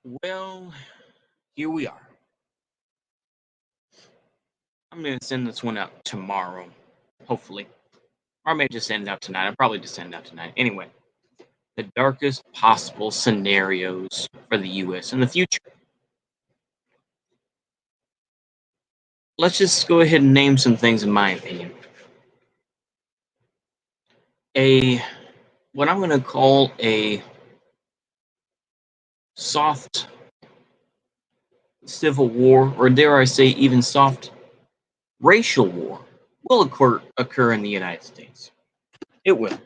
Well, here we are. I'm going to send this one out tomorrow, hopefully. Or I may just send it out tonight. I'll probably just send it out tonight. Anyway, the darkest possible scenarios for the U.S. in the future. Let's just go ahead and name some things, in my opinion. A What I'm going to call a soft civil war, or dare I say, even soft racial war, will occur in the United States. It will.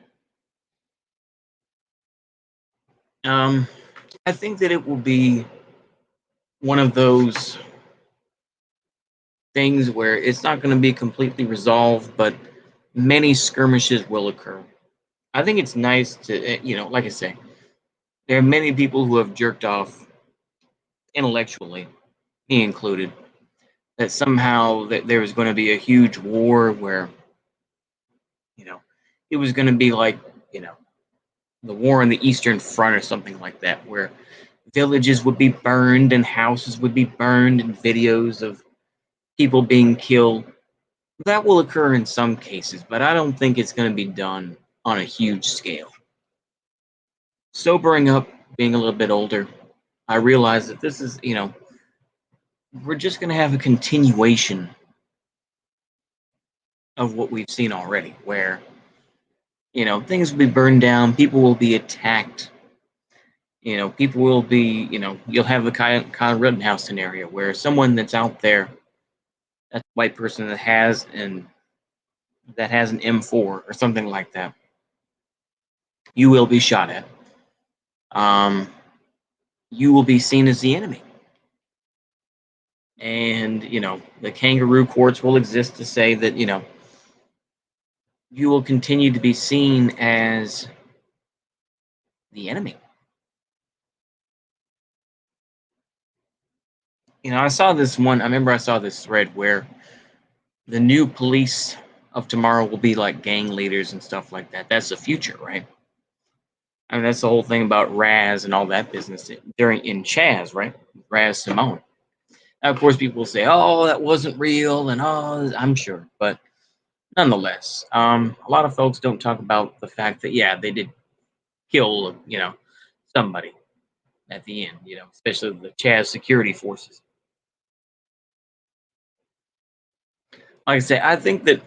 Um, I think that it will be one of those things where it's not going to be completely resolved, but many skirmishes will occur. I think it's nice to, like I say, there are many people who have jerked off intellectually, me included, that somehow that there was going to be a huge war where, you know, it was going to be like, you know, the war on the Eastern Front or something like that, where villages would be burned and houses would be burned and videos of people being killed. That will occur in some cases, but I don't think it's going to be done on a huge scale. Sobering up, being a little bit older, I realize that this is, we're just going to have a continuation of what we've seen already, where, things will be burned down, people will be attacked, people will be, you'll have the Kyle Rittenhouse scenario where someone that's out there, that's a white person that has an M4 or something like that, you will be shot at. Um, you will be seen as the enemy. And, the kangaroo courts will exist to say that, you will continue to be seen as the enemy. I remember I saw this thread where the new police of tomorrow will be like gang leaders and stuff like that. That's the future, right? I mean, that's the whole thing about Raz and all that business in Chaz, right? Raz Simone. Now, of course, people will say, "Oh, that wasn't real," and oh, I'm sure, but nonetheless, a lot of folks don't talk about the fact that yeah, they did kill, somebody at the end, especially the Chaz security forces. Like I say, I think that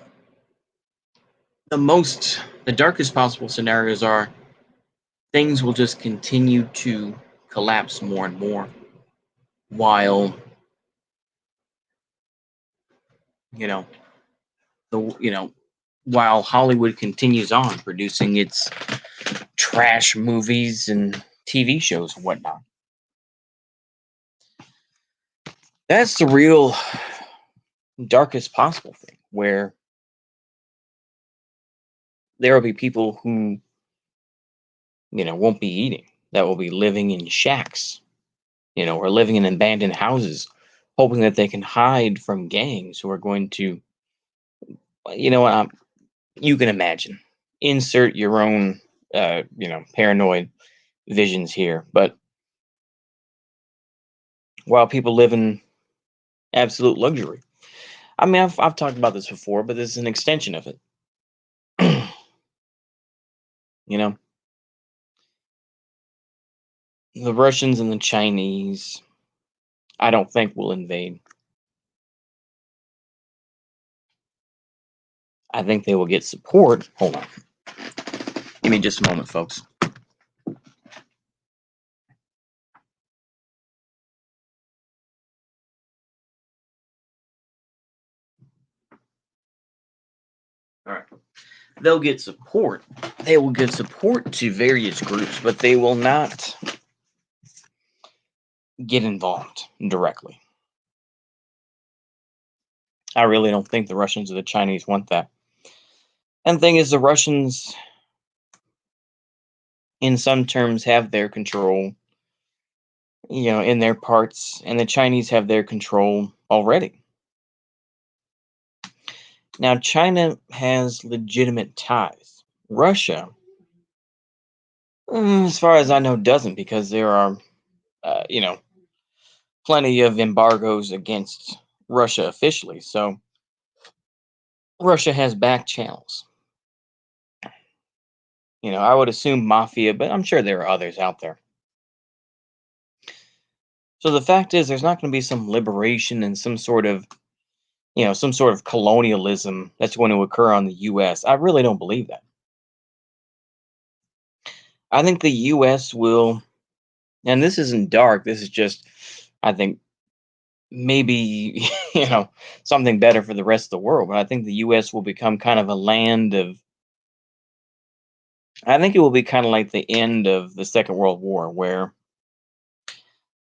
the darkest possible scenarios are things will just continue to collapse more and more while, you know, the, while Hollywood continues on producing its trash movies and TV shows and whatnot. That's the real darkest possible thing where there will be people who, won't be eating, that will be living in shacks, or living in abandoned houses, hoping that they can hide from gangs who are going to, you know what, you can imagine, insert your own, paranoid visions here. But while people live in absolute luxury, I mean, I've talked about this before, but this is an extension of it. you know, the Russians and the Chinese, I don't think will invade. I think they will get support. Hold on. Give me just a moment, folks. All right. They'll get support. They will give support to various groups, but they will not get involved directly. I really don't think the Russians or the Chinese want that. And the thing is, the Russians, in some terms, have their control, in their parts, and the Chinese have their control already. Now, China has legitimate ties. Russia, as far as I know, doesn't, because there are you know, plenty of embargoes against Russia officially. So Russia has back channels. I would assume mafia, but I'm sure there are others out there. So the fact is, there's not going to be some liberation and some sort of colonialism that's going to occur on the U.S. I really don't believe that. I think the U.S. will, and this isn't dark. This is just, I think maybe something better for the rest of the world. But I think the U.S. will become kind of a land of. I think it will be kind of like the end of the Second World War, where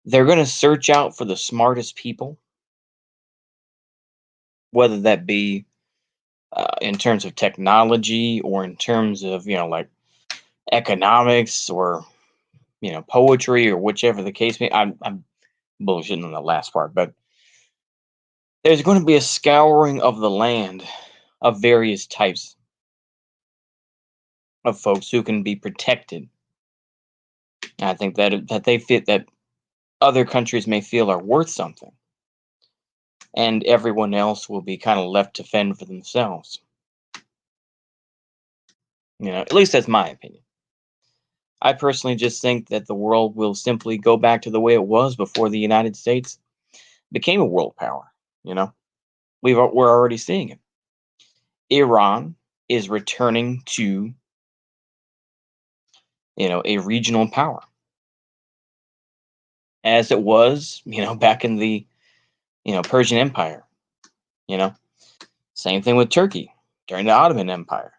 they're going to search out for the smartest people, whether that be in terms of technology or in terms of like economics or poetry or whichever the case may. I'm bullshitting on the last part, but there's going to be a scouring of the land of various types of folks who can be protected. And I think that they fit that other countries may feel are worth something, and everyone else will be kind of left to fend for themselves. At least that's my opinion. I personally just think that the world will simply go back to the way it was before the United States became a world power. You know, we're already seeing it. Iran is returning to a regional power as it was back in the Persian Empire. You know, same thing with Turkey during the Ottoman Empire.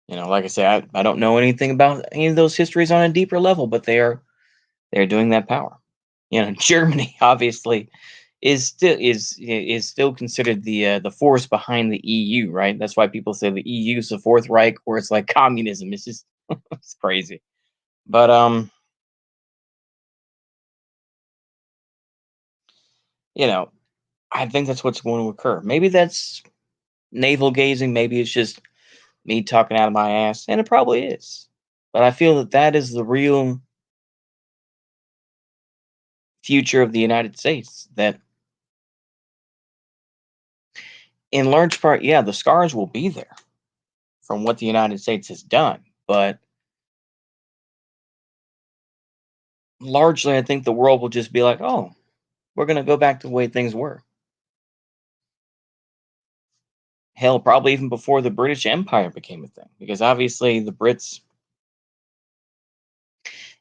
Like I say, I don't know anything about any of those histories on a deeper level, but they're doing that power. Germany obviously is still considered the force behind the EU, right? That's why people say the EU is the Fourth Reich, or it's like communism. It's just it's crazy. But you know, I think that's what's going to occur. Maybe that's navel gazing. Maybe it's just me talking out of my ass, and it probably is. But I feel that that is the real future of the United States. That, in large part, yeah, the scars will be there from what the United States has done, but largely, I think the world will just be like, oh, we're going to go back to the way things were. Hell, probably even before the British Empire became a thing, because obviously the Brits,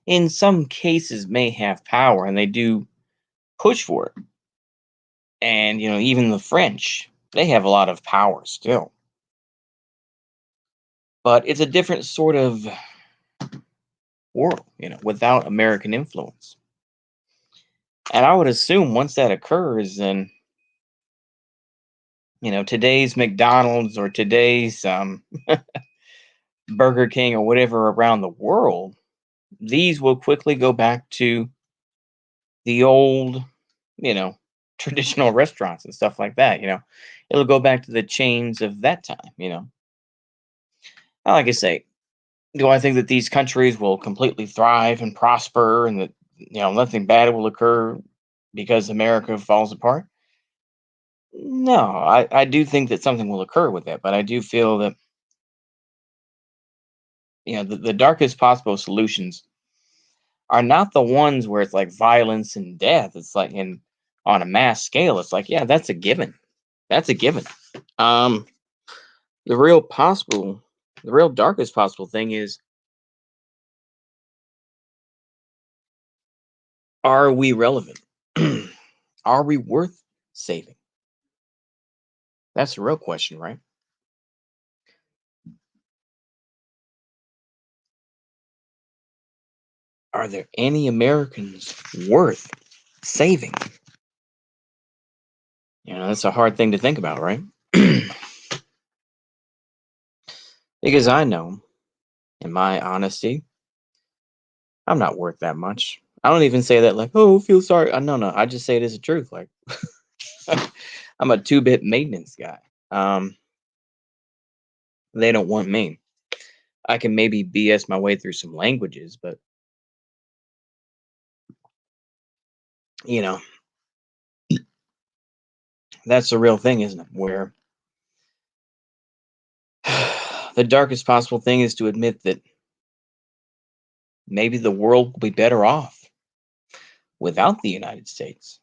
in some cases, may have power and they do push for it. And, even the French, they have a lot of power still. But it's a different sort of world, without American influence. And I would assume once that occurs, then, today's McDonald's or today's Burger King or whatever around the world, these will quickly go back to the old, you know, traditional restaurants and stuff like that. It'll go back to the chains of that time. Like I say, do I think that these countries will completely thrive and prosper and that, nothing bad will occur because America falls apart? No, I do think that something will occur with that, but I do feel that, the darkest possible solutions are not the ones where it's like violence and death. It's like on a mass scale, it's like, yeah, that's a given. That's a given. Um, the real possible, the real darkest possible thing is, are we relevant? Are we worth saving? That's the real question, right? Are there any Americans worth saving? That's a hard thing to think about, right? Because I know, in my honesty, I'm not worth that much. I don't even say that like, oh, feel sorry. No, no. I just say it as the truth. Like, I'm a two-bit maintenance guy. They don't want me. I can maybe BS my way through some languages, but You know, that's the real thing, isn't it? Where the darkest possible thing is to admit that maybe the world will be better off without the United States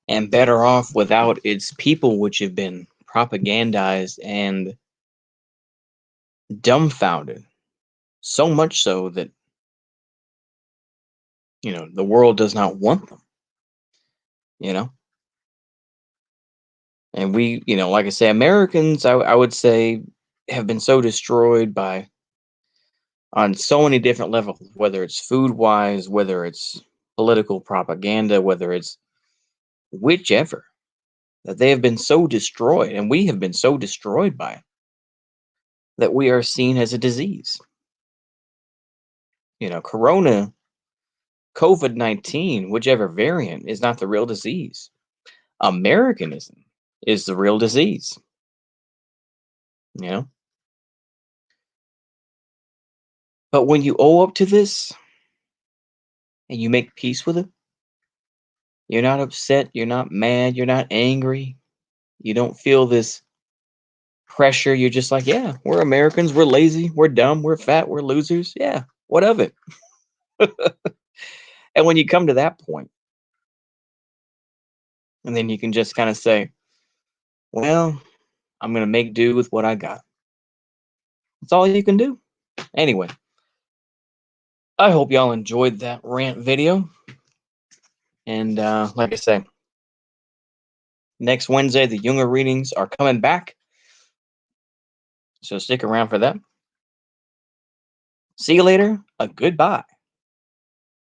and better off without its people, which have been propagandized and dumbfounded so much so that the world does not want them. You know, and we, like I say, Americans, I would say, have been so destroyed by on so many different levels, whether it's food wise, whether it's political propaganda, whether it's whichever, that they have been so destroyed, and we have been so destroyed by it, that we are seen as a disease. Corona, COVID-19, whichever variant, is not the real disease. Americanism is the real disease. You know, but when you owe up to this and you make peace with it, you're not upset, you're not mad, you're not angry, you don't feel this pressure. You're just like, yeah, we're Americans, we're lazy, we're dumb, we're fat, we're losers. Yeah, what of it? And when you come to that point, and then you can just kind of say, well, I'm going to make do with what I got. That's all you can do. Anyway, I hope y'all enjoyed that rant video. And like I say, next Wednesday, the Younger readings are coming back. So stick around for that. See you later. A goodbye.